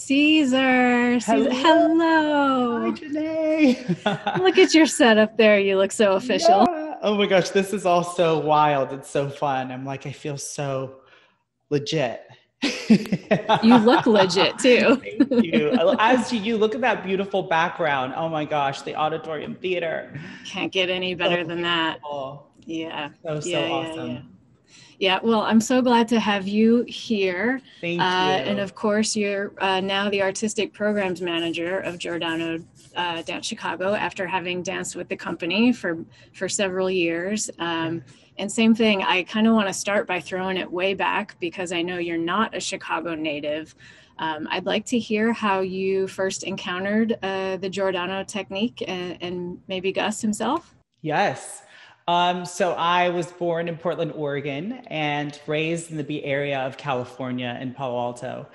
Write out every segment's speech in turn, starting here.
Cesar. Cesar. Hello. Hi, Hello. Jenai. Look at your setup there. You look so official. Yeah. Oh my gosh, this is all so wild. It's so fun. I'm like, I feel so legit. You look legit too. Thank you. As do you. Look at that beautiful background. Oh my gosh, the auditorium theater. Can't get any So better than that. beautiful. Yeah. So Yeah, yeah, yeah. awesome. Yeah, well, I'm so glad to have you here. Thank And you. of course, you're now the artistic programs manager of Giordano Dance Chicago after having danced with the company for several years. And same thing, I kind of want to start by throwing it way back because I know you're not a Chicago native. I'd like to hear how you first encountered the Giordano technique and maybe Gus himself. Yes. So I was born in Portland, Oregon, and raised in the Bay Area of California in Palo Alto.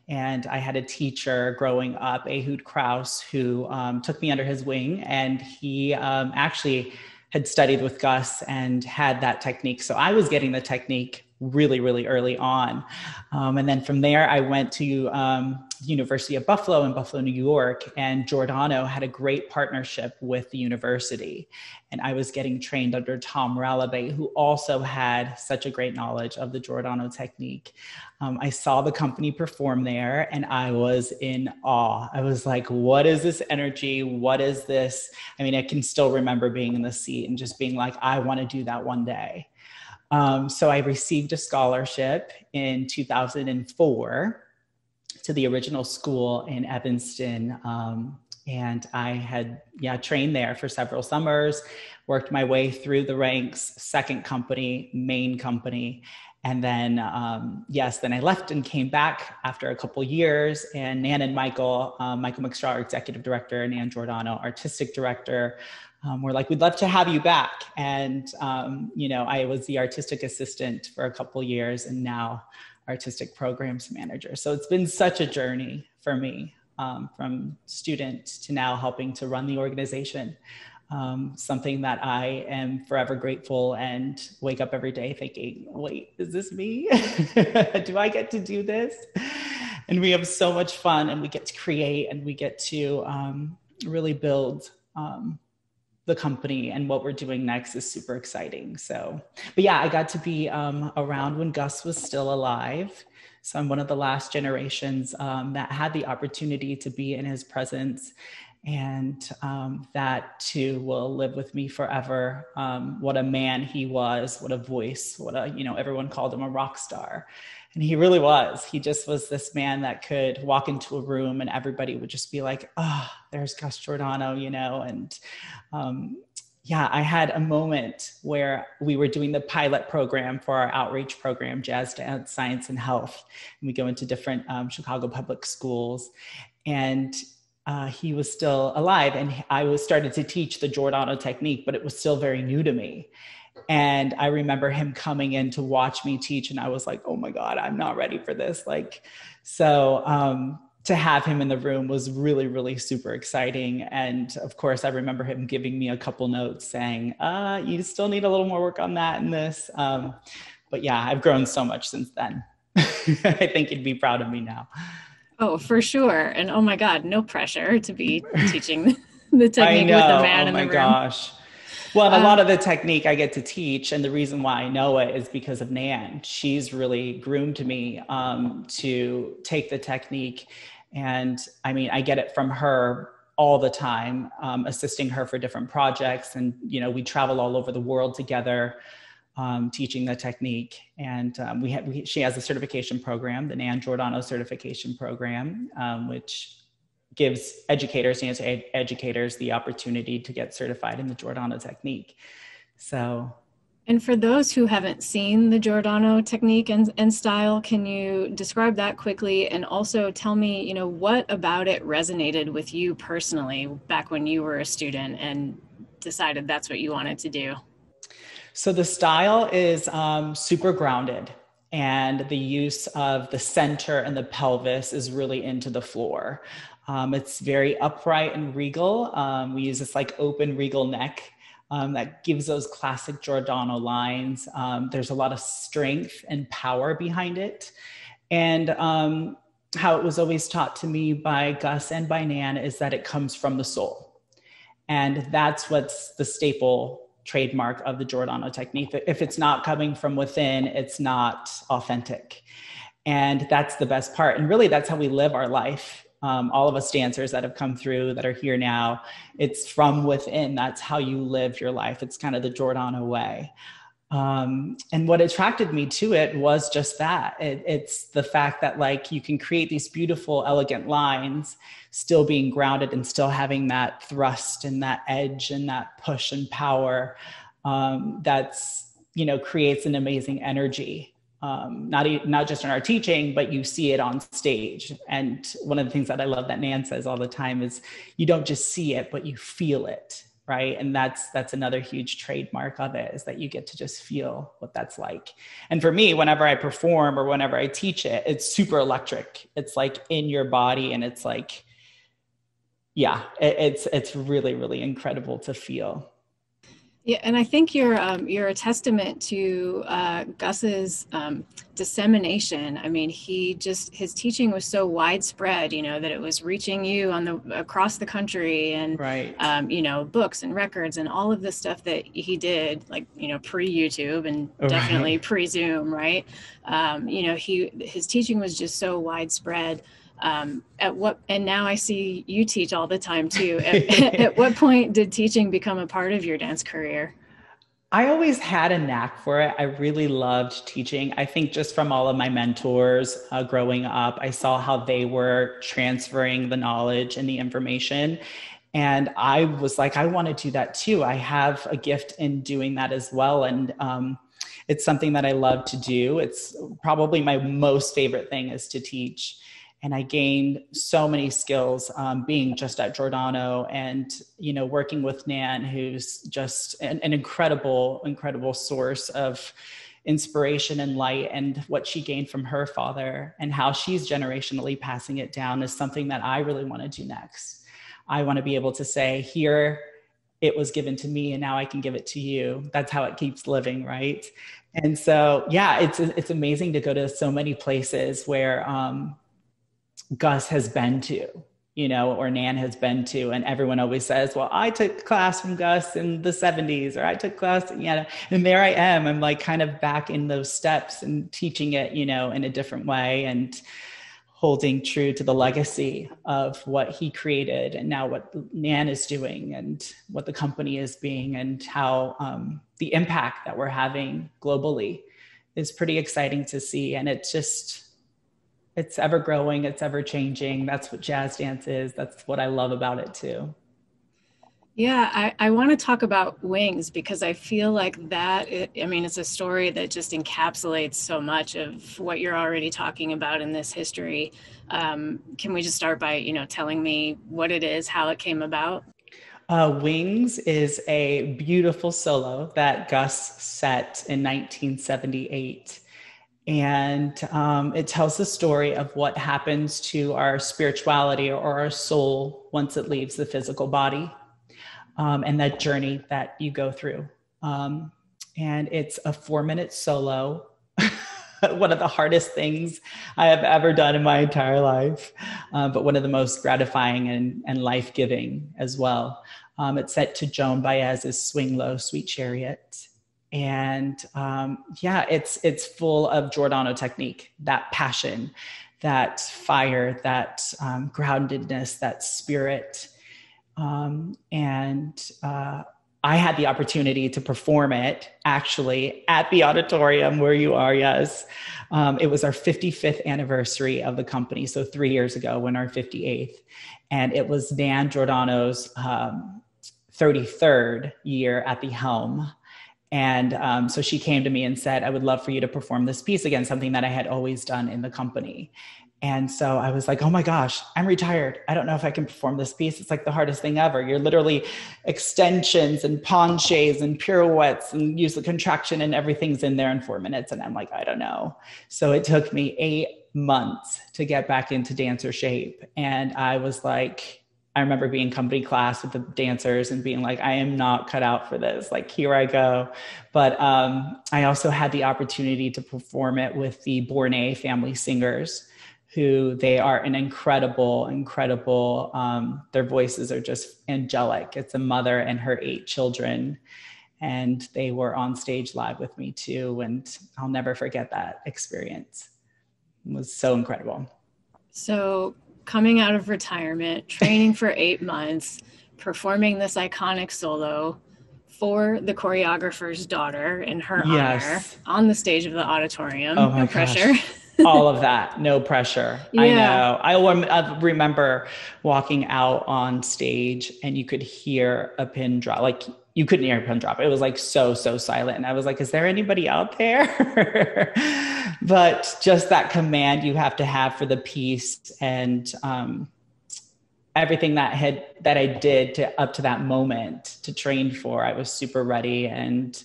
And I had a teacher growing up, Ehud Kraus, who took me under his wing, and he actually had studied with Gus and had that technique. So I was getting the technique really, really early on. And then from there, I went to University of Buffalo in Buffalo, New York, and Giordano had a great partnership with the university. And I was getting trained under Tom Ralabay, who also had such a great knowledge of the Giordano technique. I saw the company perform there and I was in awe. I was like, what is this energy? What is this? I mean, I can still remember being in the seat and just being like, I want to do that one day. So I received a scholarship in 2004 to the original school in Evanston. And I had trained there for several summers, worked my way through the ranks, second company, main company. And then, then I left and came back after a couple years. And Nan and Michael McStraw, executive director, and Nan Giordano, artistic director, we're like, we'd love to have you back. And, I was the artistic assistant for a couple years and now artistic programs manager. So it's been such a journey for me, from student to now helping to run the organization. Something that I am forever grateful and wake up every day thinking, wait, is this me? Do I get to do this? And we have so much fun and we get to create and we get to really build the company, and what we're doing next is super exciting. So, but yeah, I got to be around when Gus was still alive. So I'm one of the last generations that had the opportunity to be in his presence. And that too will live with me forever. What a man he was, what a voice, everyone called him a rock star. And he really was. He just was this man that could walk into a room and everybody would just be like, oh, there's Gus Giordano, and I had a moment where we were doing the pilot program for our outreach program, Jazz Dance, Science, and Health. And we go into different Chicago public schools. And he was still alive. And I started to teach the Giordano technique, but it was still very new to me. And I remember him coming in to watch me teach. And I was like, oh my God, I'm not ready for this. To have him in the room was really, really super exciting. And of course, I remember him giving me a couple notes saying, you still need a little more work on that and this. But yeah, I've grown so much since then. I think he'd be proud of me now. Oh, for sure. And oh my God, no pressure to be teaching the I technique with the know. man Oh in my the room. gosh. Well, and a lot of the technique I get to teach, and the reason why I know it is because of Nan. She's really groomed me to take the technique. And I mean, I get it from her all the time, assisting her for different projects. And, we travel all over the world together, teaching the technique. And she has a certification program, the Nan Giordano certification program, which gives educators, educators the opportunity to get certified in the Giordano technique. So. And for those who haven't seen the Giordano technique and style, can you describe that quickly? And also tell me, what about it resonated with you personally back when you were a student and decided that's what you wanted to do? So the style is super grounded. And the use of the center and the pelvis is really into the floor. It's very upright and regal. We use this open regal neck that gives those classic Giordano lines. There's a lot of strength and power behind it. And how it was always taught to me by Gus and by Nan is that it comes from the soul. And that's what's the staple trademark of the Giordano technique. If it's not coming from within, it's not authentic. And that's the best part. And really, that's how we live our life. All of us dancers that have come through that are here now, it's from within. That's how you live your life. It's kind of the Giordano way. And what attracted me to it was just that. It's the fact that like you can create these beautiful, elegant lines, still being grounded and still having that thrust and that edge and that push and power that's, you know, creates an amazing energy. Not just in our teaching, but you see it on stage. And one of the things that I love that Nan says all the time is you don't just see it, but you feel it. Right. And that's another huge trademark of it, is that you get to just feel what that's like. And for me, whenever I perform or whenever I teach it, it's super electric. It's like in your body, and it's like, yeah, it's really, really incredible to feel. Yeah, and I think you're a testament to Gus's dissemination. I mean, his teaching was so widespread, you know, that it was reaching you across the country, and right. You know, books and records and all of the stuff that he did, like, you know, pre-YouTube and definitely pre-Zoom, right? You know, his teaching was just so widespread. And now I see you teach all the time too. At what point did teaching become a part of your dance career? I always had a knack for it. I really loved teaching. I think just from all of my mentors growing up, I saw how they were transferring the knowledge and the information. And I was like, I want to do that too. I have a gift in doing that as well. And it's something that I love to do. It's probably my most favorite thing is to teach. And I gained so many skills being just at Giordano, and, you know, working with Nan, who's just an incredible, incredible source of inspiration and light. And what she gained from her father and how she's generationally passing it down is something that I really want to do next. I want to be able to say, here, it was given to me and now I can give it to you. That's how it keeps living, right? And so, yeah, it's amazing to go to so many places where Gus has been to, you know, or Nan has been to, and everyone always says, well, I took class from Gus in the 70s, or I took class, you know, and there I am. I'm like kind of back in those steps and teaching it, you know, in a different way, and holding true to the legacy of what he created, and now what Nan is doing and what the company is being, and how the impact that we're having globally is pretty exciting to see. And it's ever growing, it's ever changing. That's what jazz dance is. That's what I love about it too. Yeah, I want to talk about Wings, because I feel like it's a story that just encapsulates so much of what you're already talking about in this history. Can we just start by, you know, telling me what it is, how it came about? Wings is a beautiful solo that Gus set in 1978. And it tells the story of what happens to our spirituality or our soul once it leaves the physical body, and that journey that you go through. And it's a 4-minute solo, one of the hardest things I have ever done in my entire life, but one of the most gratifying and life-giving as well. It's set to Joan Baez's Swing Low, Sweet Chariot. And it's full of Giordano technique, that passion, that fire, that groundedness, that spirit. I had the opportunity to perform it actually at the auditorium where you are, yes. It was our 55th anniversary of the company. So 3 years ago, when our 58th. And it was Dan Giordano's 33rd year at the helm. And so she came to me and said, I would love for you to perform this piece again, something that I had always done in the company. And so I was like, oh my gosh, I'm retired. I don't know if I can perform this piece. It's like the hardest thing ever. You're literally extensions and penchés and pirouettes and use the contraction, and everything's in there in 4 minutes. And I'm like, I don't know. So it took me 8 months to get back into dancer shape. And I was like, I remember being company class with the dancers and being like, I am not cut out for this. Like, here I go. But I also had the opportunity to perform it with the Bournet family singers, who they are an incredible, their voices are just angelic. It's a mother and her 8 children. And they were on stage live with me too. And I'll never forget that experience. It was so incredible. So coming out of retirement, training for 8 months, performing this iconic solo for the choreographer's daughter in her honor on the stage of the auditorium. Oh my no gosh. pressure. All of that, no pressure. Yeah. I know. I remember walking out on stage and you could hear a pin drop. Like you couldn't hear a pin drop. It was like so silent. And I was like, is there anybody out there? But just that command you have to have for the piece, and everything that I did up to that moment to train for, I was super ready. And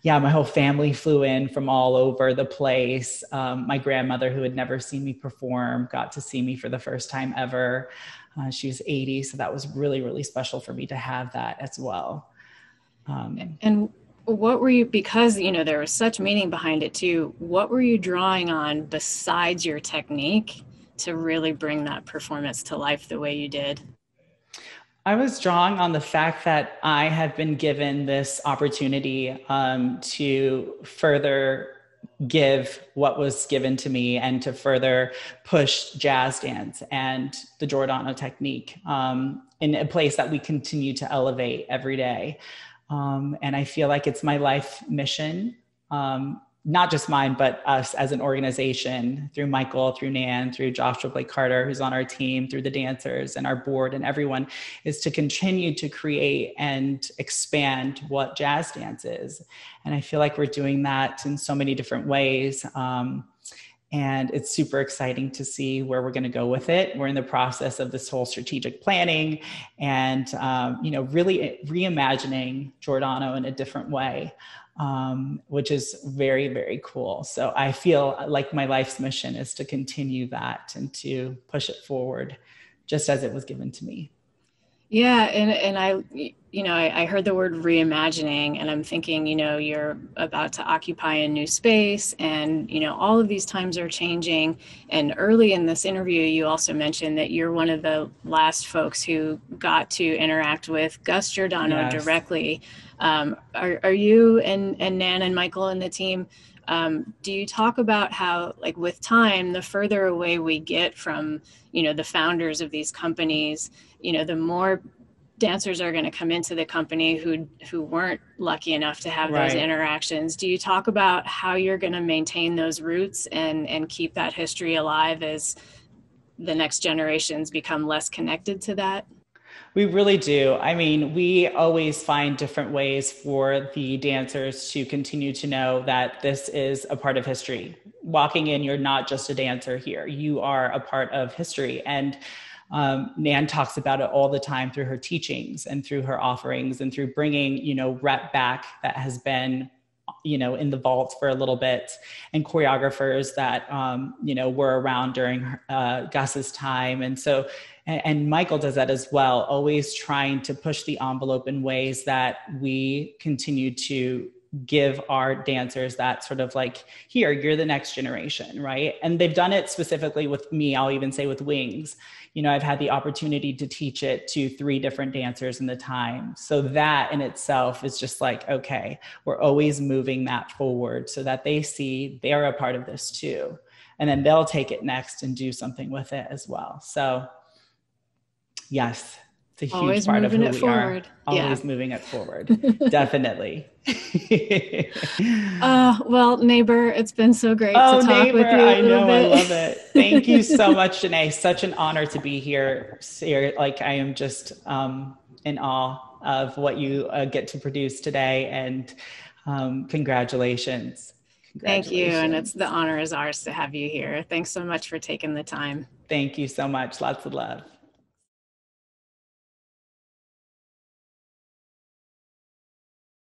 yeah, my whole family flew in from all over the place. My grandmother, who had never seen me perform, got to see me for the first time ever. She was 80, so that was really, really special for me to have that as well. And what were you, because, there was such meaning behind it too, what were you drawing on besides your technique to really bring that performance to life the way you did? I was drawing on the fact that I have been given this opportunity to further give what was given to me and to further push jazz dance and the Giordano technique in a place that we continue to elevate every day. And I feel like it's my life mission, not just mine, but us as an organization, through Michael, through Nan, through Joshua Blake Carter, who's on our team, through the dancers and our board and everyone, is to continue to create and expand what jazz dance is. And I feel like we're doing that in so many different ways. And it's super exciting to see where we're going to go with it. We're in the process of this whole strategic planning and, really reimagining Giordano in a different way, which is very, very cool. So I feel like my life's mission is to continue that and to push it forward just as it was given to me. Yeah. And I heard the word reimagining, and I'm thinking, you're about to occupy a new space, and, all of these times are changing. And early in this interview, you also mentioned that you're one of the last folks who got to interact with Gus Giordano directly. Are you and Nan and Michael and the team, do you talk about how, like, with time, the further away we get from, the founders of these companies, the more dancers are going to come into the company who weren't lucky enough to have those interactions? Do you talk about how you're going to maintain those roots and keep that history alive as the next generations become less connected to that? We really do. I mean, we always find different ways for the dancers to continue to know that this is a part of history. Walking in, you're not just a dancer here. You are a part of history. And Nan talks about it all the time through her teachings and through her offerings and through bringing, rep back that has been, in the vaults for a little bit, and choreographers that, were around during Gus's time. And so, and Michael does that as well, always trying to push the envelope in ways that we continue to give our dancers that sort of like, here, you're the next generation, right? And they've done it specifically with me, I'll even say with Wings. I've had the opportunity to teach it to 3 different dancers in the time. So that in itself is just like, okay, we're always moving that forward so that they see they're a part of this too. And then they'll take it next and do something with it as well. So yes, it's a huge always part of who we forward. Are. Always moving it forward. Definitely. Well, neighbor, it's been so great to talk neighbor, with you. I know, I love it. Thank you so much, Jenai. Such an honor to be here. Like, I am just in awe of what you get to produce today, and congratulations. Thank you, and the honor is ours to have you here. Thanks so much for taking the time. Thank you so much. Lots of love.